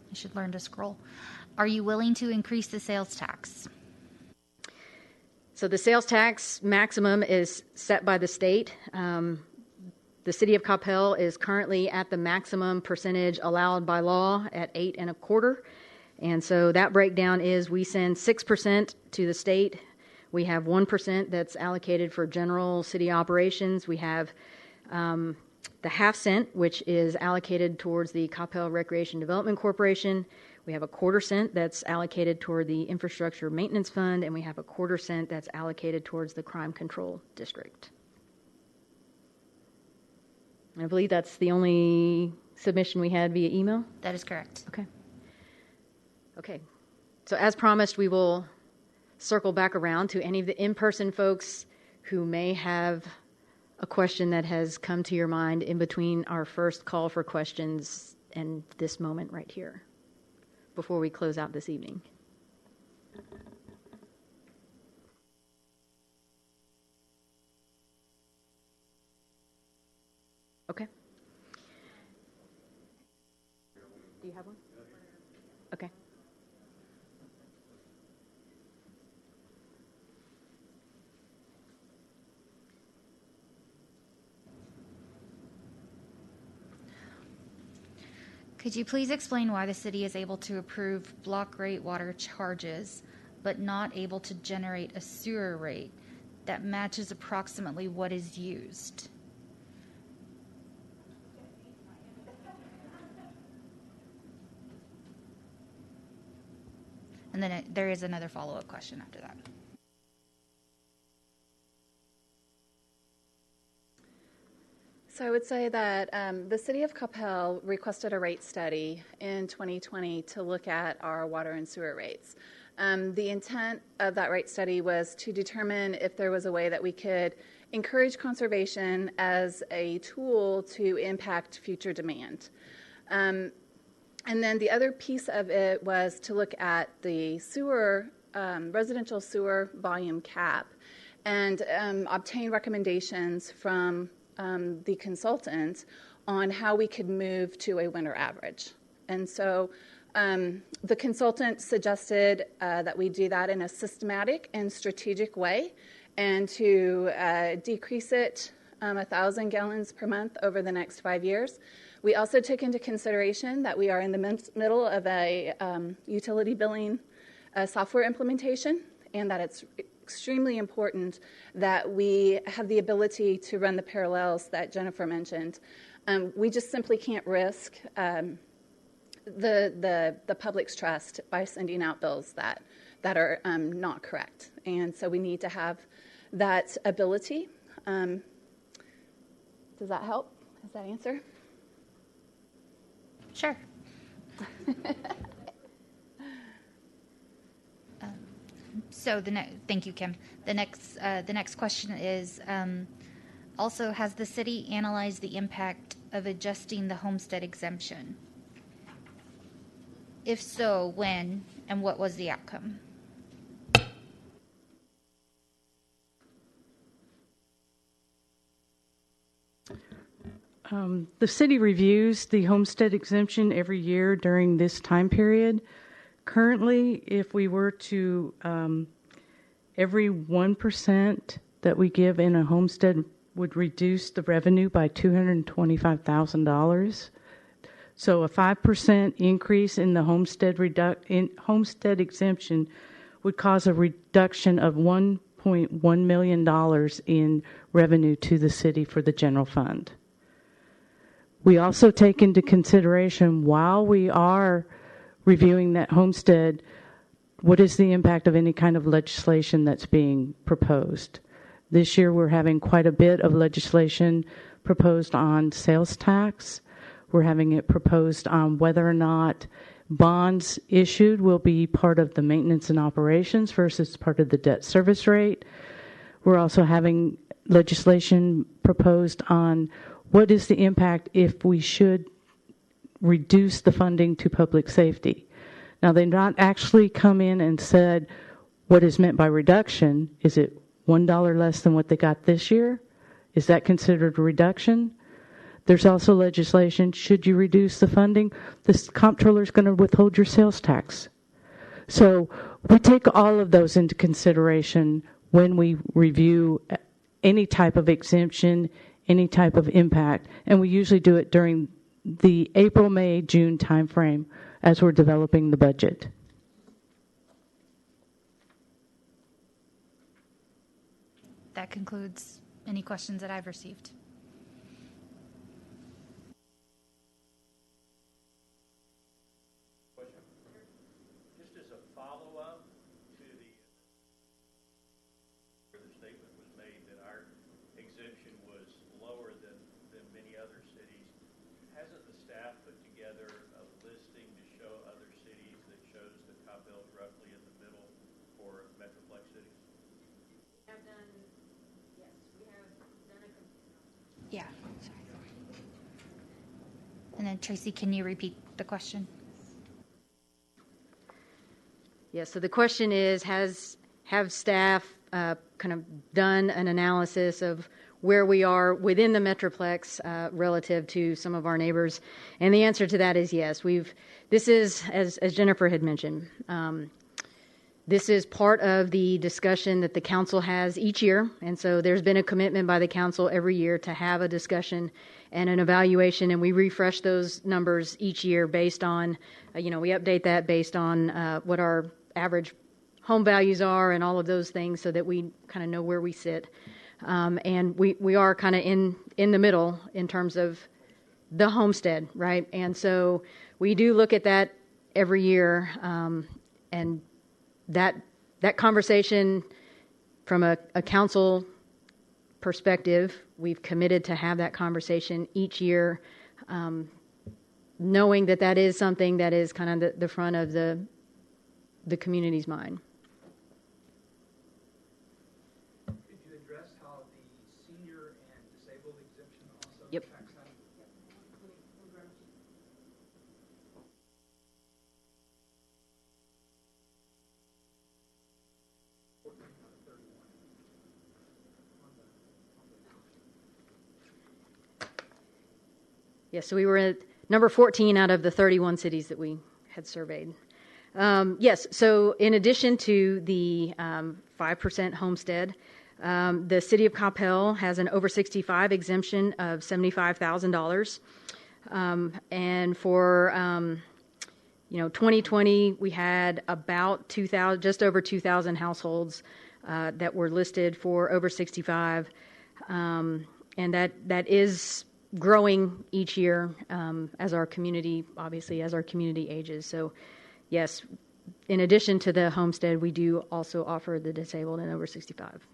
You should learn to scroll. Are you willing to increase the sales tax? So the sales tax maximum is set by the state. The City of Coppell is currently at the maximum percentage allowed by law at 8.25%. And so that breakdown is we send 6% to the state. We have 1% that's allocated for general city operations. We have the half cent, which is allocated towards the Coppell Recreation Development Corporation. We have a $0.25 that's allocated toward the Infrastructure Maintenance Fund, and we have a $0.25 that's allocated towards the Crime Control District. I believe that's the only submission we had via email. That is correct. Okay. Okay. So as promised, we will circle back around to any of the in-person folks who may have a question that has come to your mind in between our first call for questions and this moment right here before we close out this evening. Okay. Do you have one? Okay. Could you please explain why the city is able to approve block rate water charges, but not able to generate a sewer rate that matches approximately what is used? And then there is another follow-up question after that. So I would say that the City of Coppell requested a rate study in 2020 to look at our water and sewer rates. The intent of that rate study was to determine if there was a way that we could encourage conservation as a tool to impact future demand. And then the other piece of it was to look at the sewer, residential sewer volume cap and obtain recommendations from the consultant on how we could move to a winter average. And so the consultant suggested that we do that in a systematic and strategic way and to decrease it 1,000 gallons per month over the next 5 years. We also took into consideration that we are in the middle of a utility billing software implementation, and that it's extremely important that we have the ability to run the parallels that Jennifer mentioned. We just simply can't risk the public's trust by sending out bills that are not correct. And so we need to have that ability. Does that help? Does that answer? Sure. Thank you, Kim. The next question is, also, has the city analyzed the impact of adjusting the homestead exemption? If so, when and what was the outcome? The city reviews the homestead exemption every year during this time period. Currently, if we were to, every 1% that we give in a homestead would reduce the revenue by $225,000. So a 5% increase in the homestead exemption would cause a reduction of $1.1 million in revenue to the city for the general fund. We also take into consideration, while we are reviewing that homestead, what is the impact of any kind of legislation that's being proposed. This year we're having quite a bit of legislation proposed on sales tax. We're having it proposed on whether or not bonds issued will be part of the maintenance and operations versus part of the debt service rate. We're also having legislation proposed on what is the impact if we should reduce the funding to public safety. Now, they've not actually come in and said what is meant by reduction. Is it $1 less than what they got this year? Is that considered a reduction? There's also legislation, should you reduce the funding, the comptroller is going to withhold your sales tax. So we take all of those into consideration when we review any type of exemption, any type of impact, and we usually do it during the April, May, June timeframe as we're developing the budget. That concludes any questions that I've received. staff put together a listing to show other cities that shows that Coppell's roughly in the middle for Metroplex cities? Yeah. And then Tracy, can you repeat the question? Yeah, so the question is, have staff kind of done an analysis of where we are within the Metroplex relative to some of our neighbors? And the answer to that is yes. This is, as Jennifer had mentioned, this is part of the discussion that the council has each year. And so there's been a commitment by the council every year to have a discussion and an evaluation, and we refresh those numbers each year based on, we update that based on what our average home values are and all of those things, so that we kind of know where we sit. And we are kind of in the middle in terms of the homestead, right? And so we do look at that every year, and that conversation from a council perspective, we've committed to have that conversation each year, knowing that is something that is kind of the front of the community's mind. Could you address how the senior and disabled exemption also Yep. tracks that? Yeah, so we were at number 14 out of the 31 cities that we had surveyed. Yes, so in addition to the 5% homestead, the city of Coppell has an over 65 exemption of $75,000. And for 2020, we had about 2,000, just over 2,000 households that were listed for over 65, and that is growing each year as our community ages. So, yes, in addition to the homestead, we do also offer the disabled and over 65.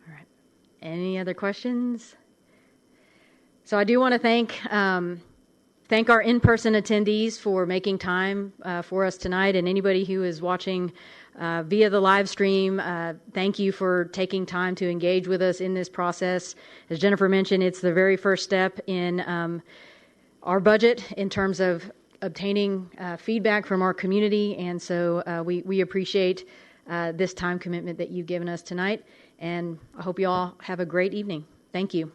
All right. Any other questions? So I do want to thank our in-person attendees for making time for us tonight, and anybody who is watching via the live stream, thank you for taking time to engage with us in this process. As Jennifer mentioned, it's the very first step in our budget in terms of obtaining feedback from our community, and so we appreciate this time commitment that you've given us tonight, and I hope you all have a great evening. Thank you.